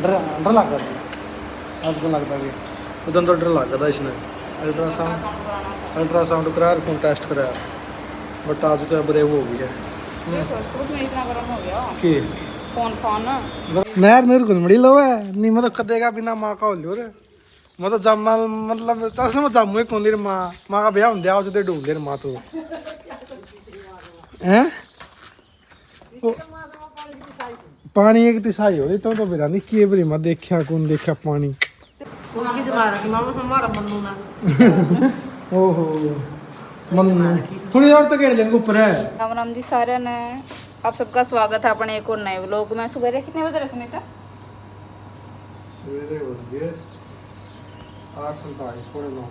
डर लगता था आज को लगता कि उधर तो डर लगता था इसने अल्ट्रासाउंड कराया खून टेस्ट कराया बट आज तो ब्रेव हो गई है कि नहर नहर कुछ मड़ी लो है नहीं मतलब कदेगा बिना माँ का हो लियो रे मतलब जम्मा मतलब असल में जम्मू कौन दी माँ माँ का ब्याह होंगे आज तो ढूंढ दे माँ तो हैं पानी एक तिसाई हो तो फिर नहीं के बरी मैं देखा कौन देखा पानी ओहो मन्नू थोड़ी और तो गेड़ लेंगे ऊपर है। राम राम जी सारे ने आप सबका स्वागत है अपने एक और नए व्लॉग में। सुबह कितने बजे रहे सुनीता? सवेरे बज गए 8:47 पौने 9।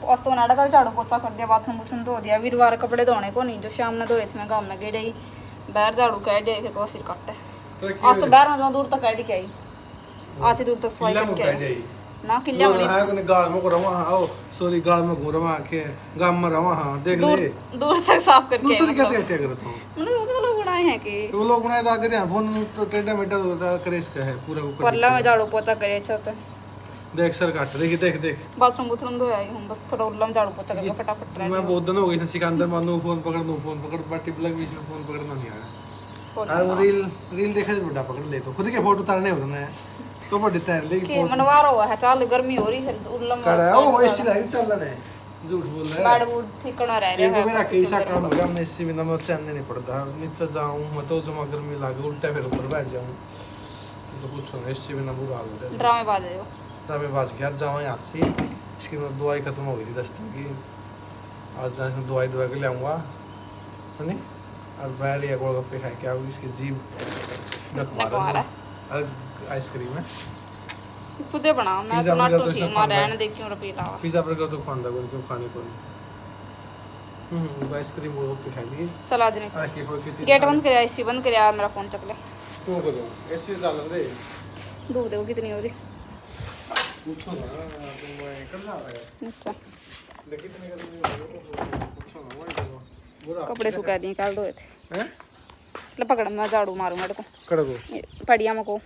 आज तो मैंने कल झाड़ू पोछा कर दिया, बाथरूम बूथरूम धो दिया। वीरवार कपड़े धोने को नहीं, जो शाम ने धोए थे मैं गाँव में गई बाहर झाड़ू कह दिया फिर सिर कट है। आज तो बाहर में दूर तक कह के आई, आज ही दूर तक सफाई करके आई ना किल्ला में है कोने गाल में को रवा हां सॉरी गाल में घूर रवा के गाम में रवा हां देख ले दूर तक साफ करके दूसरी क्या क्या करता हूं मतलब लोग बनाए हैं कि वो लोग बनाए तो आगे ध्यान फोन तो टेढ़ा मेढ़ा होता करे इसका है पूरा ऊपर परला में झाड़ू पोछा करे छत देख सर काट देख देख देख बाथरूम बूथरूम धोया ही हूं, बस थोड़ा उल्ला में झाड़ू पोछा करके फटाफट रह मैं बहुत दिन हो गई सिकंदर मानो फोन पकड़ बाटी ब्लॉग बीच में फोन पकड़ना नहीं आया। और वो रील देखा तो बड़ा पकड़ ले तो खुद के फोटो उतारने होते हैं तो बड़ी तैर ले के मनवार हुआ है, चाल गर्मी हो रही है उल्ला में कड़ा ओ एसी लाइट चल रहा है झूठ बोल रहा है बाड़ बूढ़ ठिकाना रह ये रहा तो मेरा है। कैसा काम हो गया मैं एसी बिना मैं चैन नहीं पड़ता नीचे जाऊं मैं तो जमा गर्मी लागे उल्टा फिर ऊपर बैठ जाऊं तो पूछो एसी बिना बुरा हाल हो जाए। ड्रामे बाज हो तब बाज गया जाऊँ यहाँ से इसकी मतलब दवाई खत्म हो गई थी 10 दिन की। आज जहाँ से दवाई के ले आऊँगा है नहीं और बैल या गोलगप्पे खाए क्या इसकी जीभ आइसक्रीम है खुदे बना मैं तो नाटो थी मां रहने दे क्यों रुपए लावा पिज्जा बर्गर तो खांदा कोई क्यों खाने को आइसक्रीम गोलगप्पे खाई लिए चला दिन अरे के कोई कितनी गेट बंद कर एसी बंद कर मेरा फोन चक ले क्यों करो एसी डाल दे धूप देखो कितनी हो रही पूछो ना तुम कर जा रहा है अच्छा देखिए कितने का पूछो ना वो बुरा कपड़े सुखा दिए कल धोए थे हैं ले पकड़ मैं झाड़ू मारूंगा तेरे कड़ दो को पड़िया में को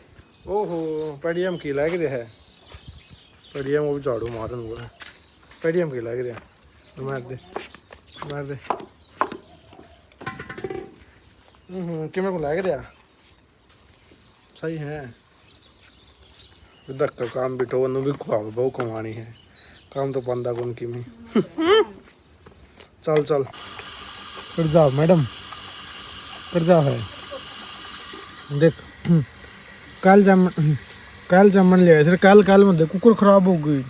ओहो पेडियम की लग रहा है पेडियम वो झाड़ू मारन वो पेडियम की लग रहा है मार दे कि मेरे को लग रहा सही है धक्का काम बिठो नु भी खुआ बहु कमानी है काम तो बंदा कौन की में चल चल कर जाओ मैडम कर जाओ है देख कल जामन ले आए थे कल में कुकुर खराब हो गई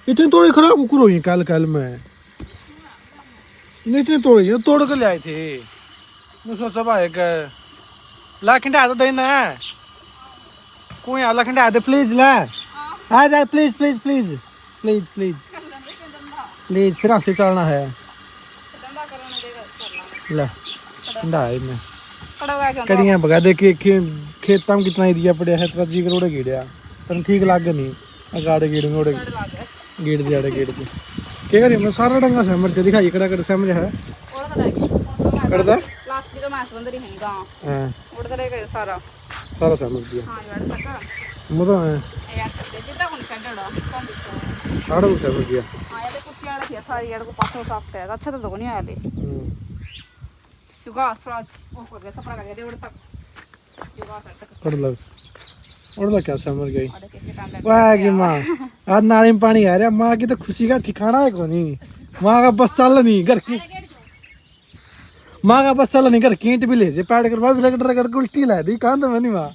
इतनी थोड़ी खराब कुकुर हुई कल में इतनी थोड़ी तोड़ के ले आए थे मैं सोचा भाई लाखिंडा तो देना है कोई लाखिंडा दे प्लीज ला आ जाए please please please please please please फिर से चलना है ला ठंडा है इनमें कड़ियाँ भगा दे के खेता में कितना एरिया पड़े है 30 करोड़ गिड़िया तन ठीक लागे नहीं गाड़े गिड़ेंगे ओड़े गिड़ दिया गेड़ के क्या करिए मैं सारा डंगा सहमर के दिखाई कड़ा कर सहमर है करदा लास्ट जो मैच बंद रही है गांव हां उड़ करेगा सारा सहमर दिया हां यार तक मुदा है यार जितना कौन सेंटर कौन दिखता आड़ा सहमर दिया हां यार कुछ यार थी सारी यार को पासो साफ है अच्छा तो नहीं आया ले युगा थोड़ा वो कर गया सपना कर गया उड़ तक युगा तक कर लग क्या सहमर गई वाह की मां आज नाली में पानी आ रहा मां की तो खुशी का ठिकाना है कोनी मां का बस चल नहीं घर की मां का बस चल नहीं घर कींट भी ले जे पैड कर भाई लग कर उल्टी ला दी कांद में नहीं मां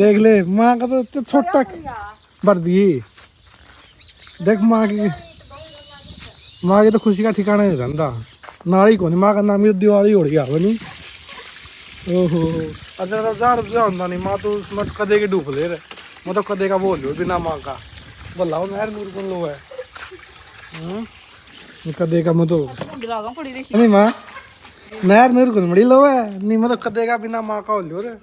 देख ले मां का तो छोटा भर दी देख मां की तो खुशी का ठिकाना नहीं रहता नाली को नहीं मां का नाम दिवाली उड़ गया बनी ओहो अच्छा तो जार से होता नहीं मां तो मत कदे के डूब ले रे मैं तो कदे का बोल लो बिना मां का बोलाओ नहर नूर कौन लो है कदे का मैं तो नहीं मां नहर नूर कौन मड़ी लो है नहीं मैं तो कदे का बिना मां का हो लो रे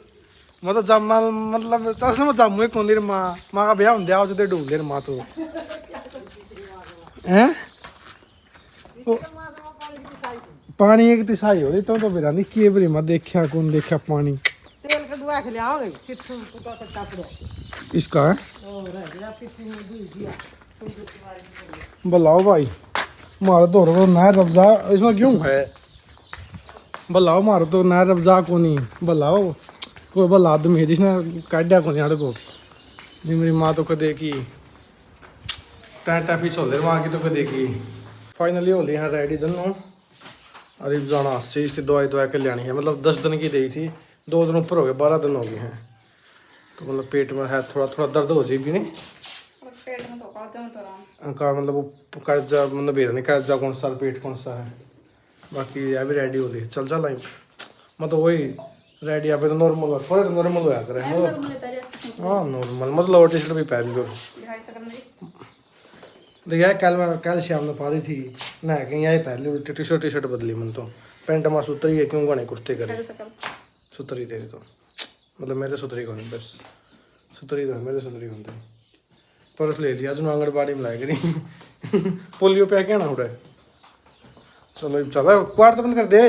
मैं तो जम्मा मतलब तस मैं जम्मू कौन दी मां का ब्याह होंगे आज तो डूब ले मां तो हैं पानी एक तिसाई हो रही तो फिर नहीं के बरी मैं देखा कौन देखा पानी इसका है बुलाओ भाई मारो तो नहर रफ्जा इसमें क्यों है बुलाओ मारो तो नहर रफ्जा को नहीं बुलाओ कोई भला आदमी है जिसने काटा को नहीं आड़े को जी मेरी माँ तो कदे की टेंट पीस होले माँ की तो कदे की फाइनली होली यहाँ रेडी दोनों अरे जाना से इससे दवाई दवा के लानी है मतलब 10 दिन की दी थी 2 दिन ऊपर हो गए 12 दिन हो गए हैं तो मतलब पेट में है थोड़ा थोड़ा दर्द हो जाए भी नहीं पेट में तो का मतलब वो कर्जा मतलब बेरा नहीं कर्जा कौन सा पेट कौन सा है बाकी यह भी रेडी हो गई चल चल लाइन मतलब वही रेडी यहाँ पे तो नॉर्मल थोड़े तो नॉर्मल होया करे हाँ नॉर्मल मतलब टी शर्ट भी पहन लो देखिए कल शाम ने पा दी थी नहा के यही पहन ली टी शर्ट बदली मन तो पेंट मां सुतरी है क्यों गाने कुर्ते करे सुतरी तेरी तो मतलब मेरे सुतरी को नहीं बस सुतरी तो मेरे सुतरी को परस ले लिया जो आंगनबाड़ी में लाए करी पोलियो पे क्या ना उड़ा चलो चलो क्वार तो बंद कर दे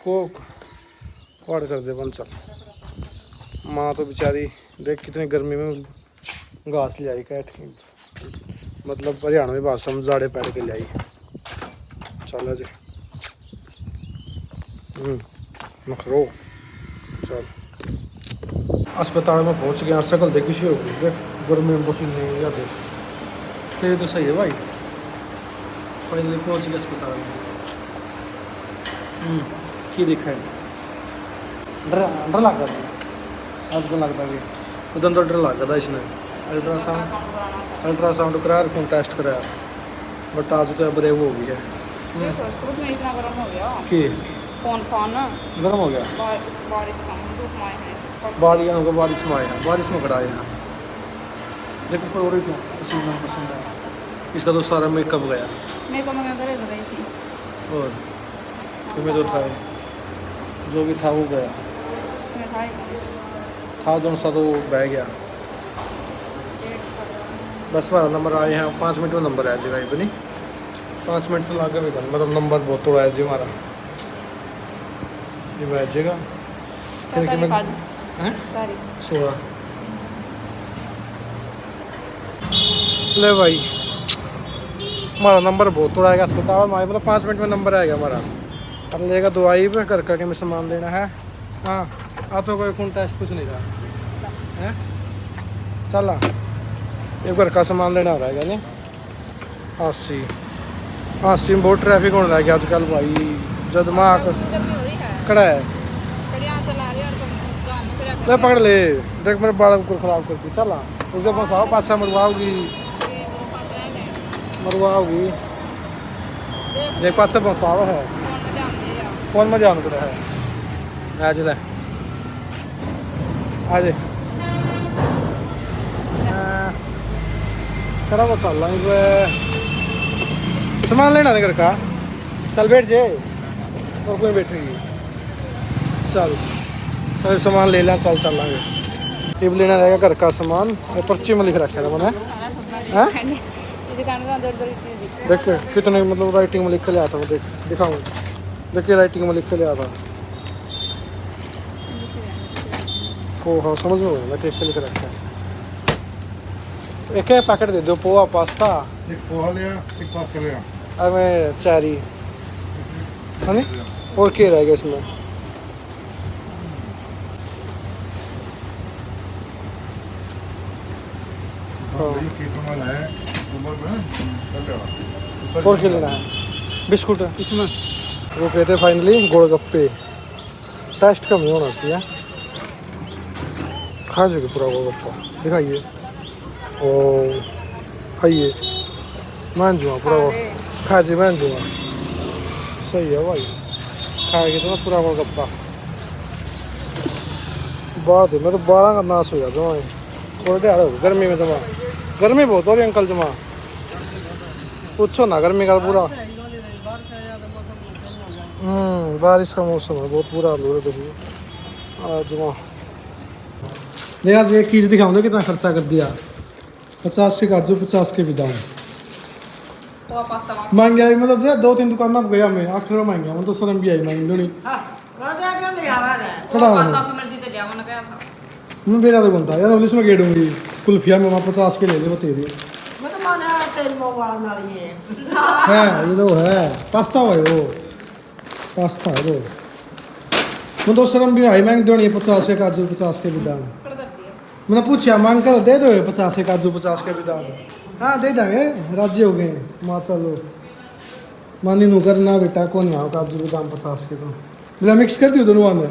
को क्वार कर दे बंद चल माँ तो बेचारी देख कितनी गर्मी में घास ले आई कैट की मतलब हरियाणा में भाषा में जाड़े पैड़ के ले आई चल जी नखरो चल अस्पताल में पहुंच गया शकल देखी सी होगी देख गर्मी में पसीने नहीं जाते तेरे तो सही है भाई फाइनली पहुंच गया अस्पताल में की देखा है डर लगा था आज को लगता है उधर तो डर लगा था इसने अल्ट्रासाउंड कराया खून टेस्ट कराया बट आज तो अब रेव हो गई है इतना गर्म हो गया कि फोन गर्म हो गया बारिश का धूप में है बारिश में आया बारिश में खड़ा है देखो पर हो रही थी पसंद आया इसका तो सारा मेकअप गया मेकअप में करे तो गई थी और तुम्हें तो था जो भी था वो गया था जो सा तो बह गया बस हमारा नंबर आए हैं 5 मिनट में नंबर आया जी भाई बनी 5 मिनट तो लगा भी बन मतलब नंबर बहुत थोड़ा है जी हमारा ये बैठेगा फिर कि मैं हैं 16 ले भाई हमारा नंबर बहुत थोड़ा आएगा अस्पताल में मतलब 5 मिनट में नंबर आएगा हमारा अब लेगा दवाई पे घर का के में सामान लेना है हाँ आ तो कोई खून टेस्ट कुछ नहीं रहा है चला एक घर का सामान लेना रहेगा नहीं 80 में बहुत ट्रैफिक होने लग गया आजकल भाई जब दिमाग कड़ा है ले पकड़ ले देख मेरे बाल को खराब कर दी चला उसके पास आओ पास मरवाओगी देख पास से बसावा है कौन में जान कर है आज ले आज खड़ा को चल रहा सामान लेना नहीं घर का चल बैठ जे और कोई बैठ रही चल सारे सामान ले लें चल लाँगे अब लेना रहेगा घर का सामान पर्ची में लिख रखा था मैंने देख कितने मतलब राइटिंग में लिख के लिया था वो देख दिखाऊँ देखिए राइटिंग में लिख के लिया था ओ हाँ समझ में होगा लिख के लिख रखा है एक पैकेट दे दो पोहा पास्ता एक पोहा लिया एक पास्ता लिया अब मैं चेरी है नी और क्या रहेगा इसमें और क्या लेना है बिस्कुट इसमें वो कहते फाइनली गोलगप्पे टेस्ट कम नहीं होना चाहिए खा जाएगा पूरा गोलगप्पा दिखाइए ओ खाइए मान जुआ पूरा खा जी मान जुआ सही है भाई खाएगी तो ना पूरा गोलगप्पा बाद मैं तो 12 का नाश हो जाता हूँ थोड़ा ध्यान हो गर्मी में जमा गर्मी बहुत हो रही अंकल जमा पूछो ना गर्मी का पूरा बारिश का मौसम है बहुत बुरा हाल हो रहा है आज वहाँ यार एक चीज़ दिखाऊंगा कितना खर्चा कर दिया 50 के काजू 50 के बादाम महंगाई मतलब 2-3 दुकान पर गया मैं 8 रुपये महंगा मतलब शर्म भी आई महंगी नहीं खड़ा दिया मैंने कहा था मैं मेरा तो बनता यार नवली इसमें गेड़ूंगी कुल्फिया में 50 के ले ले वो तेरी मैं तो माने तेल वाला नाली है है ये तो है पास्ता है वो पास्ता है वो मैं तो शर्म भी आई मैंने देनी 50 के काजू 50 के बादाम कर दिया मैंने पूछा मांग कर दे दो 50 के काजू 50 के बादाम हाँ दे देंगे राजी हो गए माँ चलो मानी नू करना बेटा कौन यहाँ काजू बादाम 50 के तो मैं मिक्स कर दी दोनों में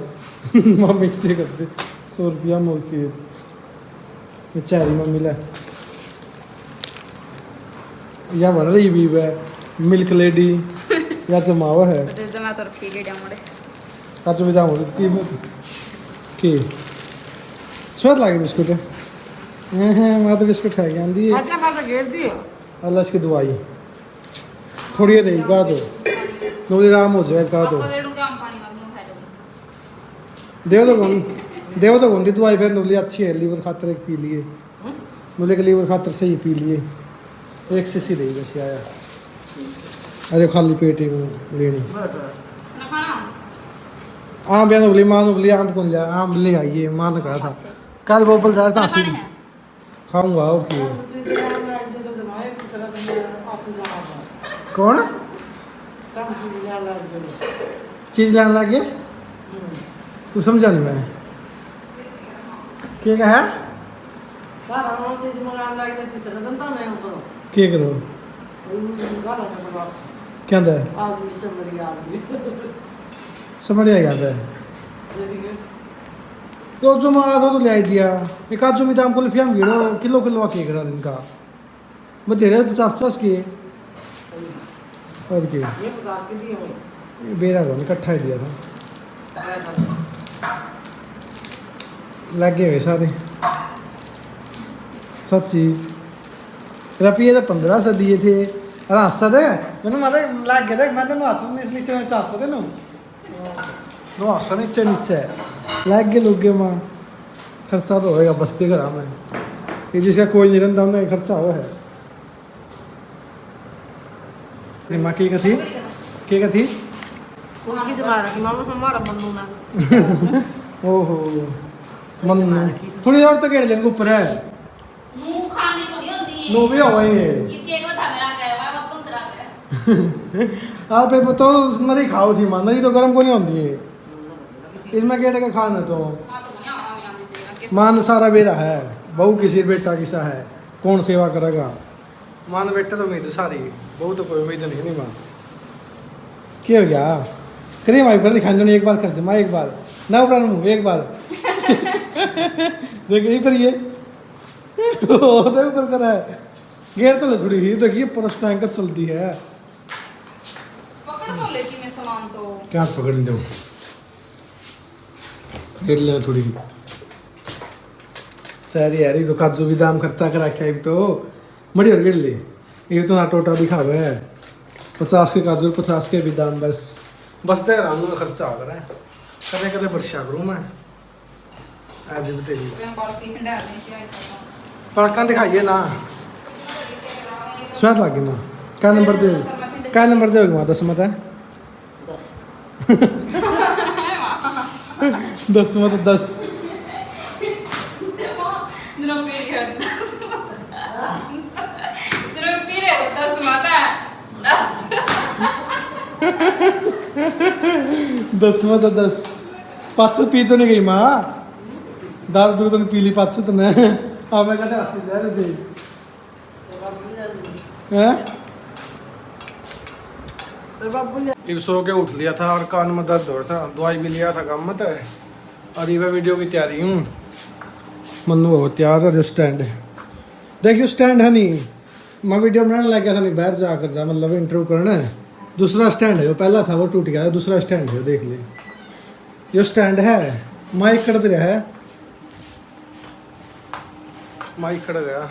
माँ मिक्स ही कर दे 100 रुपया मोल की ये चारी मम्मी ले या बन रही भी है मिल्क लेडी या जमावा है तो मैं तो रखी गई जामुड़े काजू बादाम हो की स्वाद लगे बिस्कुट मैं तो बिस्कुट खाई आंदी है अच्छा मैं तो घेर दी अल्लाह इसकी दुआई थोड़ी दे गा दो नोली राम हो जाए गा दो आपको दे दूंगा हम पानी में खा जाओ देव तो कौन दी दवाई फिर नोली अच्छी है लीवर खातर एक पी लिए नोले के लीवर खातर सही पी लिए एक सीसी दे बस आया अरे खाली पेट ही लेनी ना खाना आम बयान उबली मां उबली आम कौन लिया आम ले आइए मां ने कहा था कल बोपल जा रहा था खाऊंगा ओके कौन चीज लाने लग गया तू समझा नहीं मैं क्या कहा क्या करो क्या है समझ आएगा था तो जो मंगा दो तो ले आई दिया एक आध जो भी दाम को लिफिया हम गिरो किलो किलो के करा इनका मैं दे रहे 50 के और के बेरा को इकट्ठा ही दिया था लग गए सारे सच्ची रुपये तो 1500 दिए थे अरे हंसा दे मैंने मारे लग गए थे मैंने नीचे में 400 थे नो हंसा नीचे नीचे लग गए लोग माँ खर्चा तो होएगा बस्ती घर में ये जिसका कोई नहीं रहता उन्हें खर्चा हुआ है माँ की कथी हमारा मन्नू ना ओहो मन थोड़ी और तो गेड़ लेंगे ऊपर है मुंह खाने को नहीं होती नो भी हो ये केक बता मेरा गया हुआ है बहुत तरह का आप पे तो नरी खाओ थी मां नरी तो गर्म को नहीं होती है इसमें क्या का खाना तो मान सारा बेरा है बहू किसी बेटा किसा है कौन सेवा करेगा मान बेटा तो उम्मीद सारी बहू तो कोई उम्मीद नहीं मां क्या हो गया करिए माई पर दिखाने नहीं एक बार कर दे माँ एक बार ना ऊपर मुँह एक बार देखिए पर ये ऊपर कर है गेर तो थोड़ी ही देखिए पुरुष टैंकर चलती है पकड़ तो लेती मैं सामान तो क्या पकड़ दो गेर ले थोड़ी सारी यार तो काजू भी दाम खर्चा करा के तो बड़ी और गिर ले ये तो ना टोटा दिखावे है 50 के काजू 50 के भी दाम बस दे रहा हूँ खर्चा आ रहा है कदे कदे वर्षा करूँ मैं आज भी तेरी मैं बाल की खंडा नहीं सी आई था पड़का दिखाइए ना स्वाद लगे माँ क्या नंबर दे माँ 10 मत है 10 मत 10 10 मत 10 500 पी तो नहीं गई माँ दारू दूर तो नहीं पी ली 500 तो नहीं हाँ मैं कहते हंसी जा रहे थे ये सो के उठ लिया था और कान में दर्द हो रहा था दवाई भी लिया था काम मत है और ये वीडियो की तैयारी हूँ मन्नू हो तैयार है स्टैंड देखियो स्टैंड है नहीं मैं वीडियो बनाने लग गया था नहीं बाहर जा कर जा मतलब इंटरव्यू करना है दूसरा स्टैंड है वो पहला था वो टूट गया दूसरा स्टैंड है देख ले ये स्टैंड है माइक कर रहा है माइक खड़ गया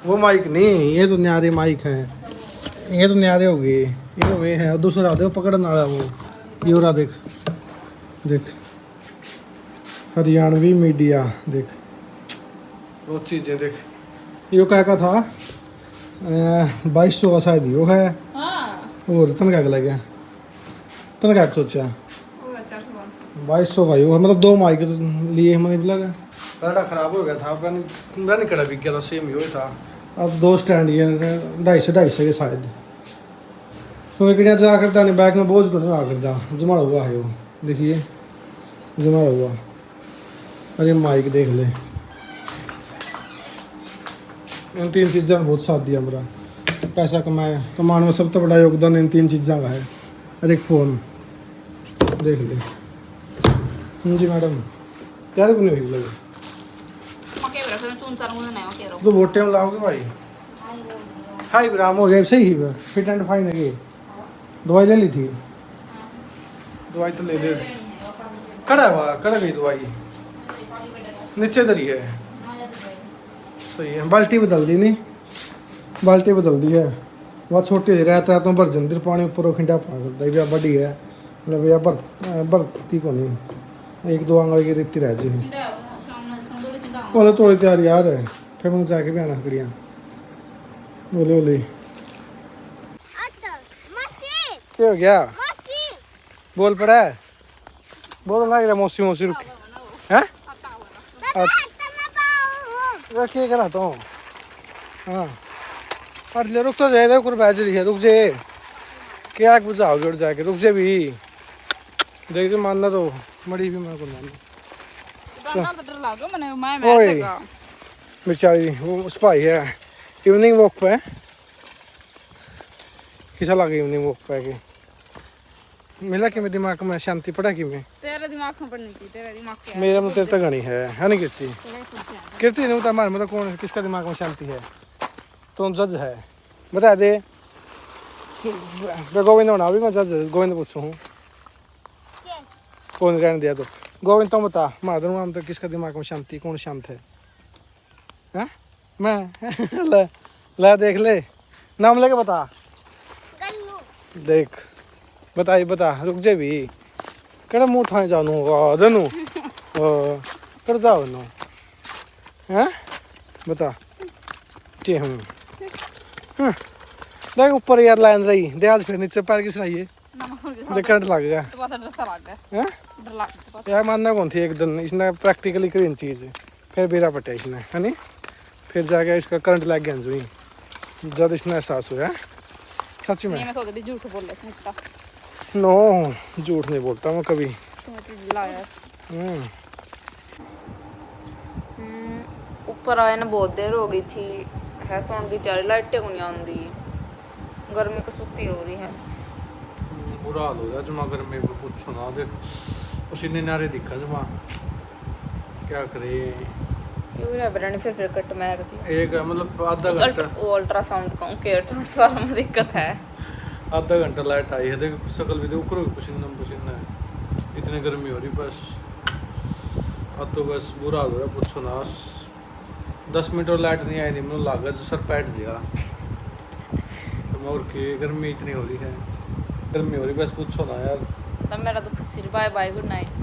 वो माइक नहीं ये तो न्यारे माइक है ये तो न्यारे हो गए ये तो वे है और दूसरा दे पकड़ने वाला वो ये रहा देख देख हरियाणवी मीडिया देख वो चीज़ें देख ये क्या का था 2200 का शायद यो है और तन क्या लग गया तन क्या सोचा 2200 भाई वो मतलब 2 माइक तो लिए हमने लगा पहला खराब हो गया था मैंने कड़ा बिक गया था सेम ही था अब 2 स्टैंड ये 250 के शायद तो एक से आ करता नहीं बैग में बोझ को नहीं आ करता जमा हुआ है वो देखिए जमा हुआ अरे माइक देख ले इन 3 चीज़ों ने बहुत साथ दिया मेरा पैसा कमाने में सबसे बड़ा योगदान इन 3 चीज़ों का है अरे एक फ़ोन देख ले जी मैडम यार को नहीं हुई लगे तो बहुत टाइम लाओगे भाई 5 ग्राम हो गया सही है फिट एंड फाइन है दवाई ले ली थी दवाई तो ले ले कड़ा गई दवाई नीचे दरी है सही है बाल्टी बदल दी नहीं बाल्टी बदल दी है बहुत छोटी है रात में भर जंदिर पानी ऊपर खिंडा पा करता है बड़ी है मतलब यह भरती को नहीं 1-2 आंगल की रेती रह जाए वो तो थोड़ी तैयारी यार है फिर मैंने जाके भी आना खड़िया बोले बोले क्या हो गया बोल पड़ा है बोल लग रहा मौसी मौसी रुक हैं क्या करा तो हाँ हट ले रुक तो जाए कुछ बैच रही है रुक जे क्या बुझाओगे उठ जाके रुक जे भी देख के मानना तो मड़ी भी मैं को मानना ओए बेचारी वो उस पाई है इवनिंग वॉक पे किसा लगे इवनिंग वॉक पे के मिला कि मेरे दिमाग में शांति पड़ा कि मैं तेरे दिमाग में पड़नी थी तेरा दिमाग क्या मेरा मतलब तेरे तक गणी है नहीं कीर्ति नहीं बता हमारे मतलब कौन किसका दिमाग में शांति है तो जज है बता दे मैं गोविंद बना भी मैं जज गोविंद पूछू हूँ कौन रहने दिया तो गोविंद तो बता माधुर नाम तो किसका दिमाग में शांति कौन शांत है हैं मैं ले देख ले नाम लेके बता देख बताइए बता रुक जे भी कड़ा मुँह उठाए जानो धनु कर जाओ नो हैं बता के हूँ देख ऊपर यार लाइन रही दे आज फिर नीचे पैर किस रही है देख करंट लग गया हैं यार मानना कौन थी एक दिन इसने प्रैक्टिकली करी चीज़ फिर बेरा पटे इसने है नहीं फिर जाके इसका करंट लग गया जुई जब इसने एहसास हुआ सच में झूठ बोल रहा नो झूठ नहीं बोलता मैं कभी ऊपर आए ना बहुत देर हो गई थी है सोने की तैयारी लाइटें को नहीं आती गर्मी कसूती हो रही है बुरा हाल हो गया जमा गर्मी में पूछो ना देख पसीने नारे दिखा जमा क्या करे क्यों रे बरन फिर कट मार दी एक मतलब आधा घंटा अल्ट्रासाउंड का के अल्ट्रासाउंड में दिक्कत है आधा घंटा लाइट आई है देख शकल भी ऊपर पसीना पसीना है इतनी गर्मी हो रही बस अब तो बस बुरा हाल हो रहा पूछो ना 10 मिनट और लाइट नहीं आई नहीं मुझे लगा जो सर पैट दिया तो और की गर्मी इतनी हो रही है गर्मी हो रही बस पूछो ना यार तब मेरा तो खसी बाय बाय गुड नाइट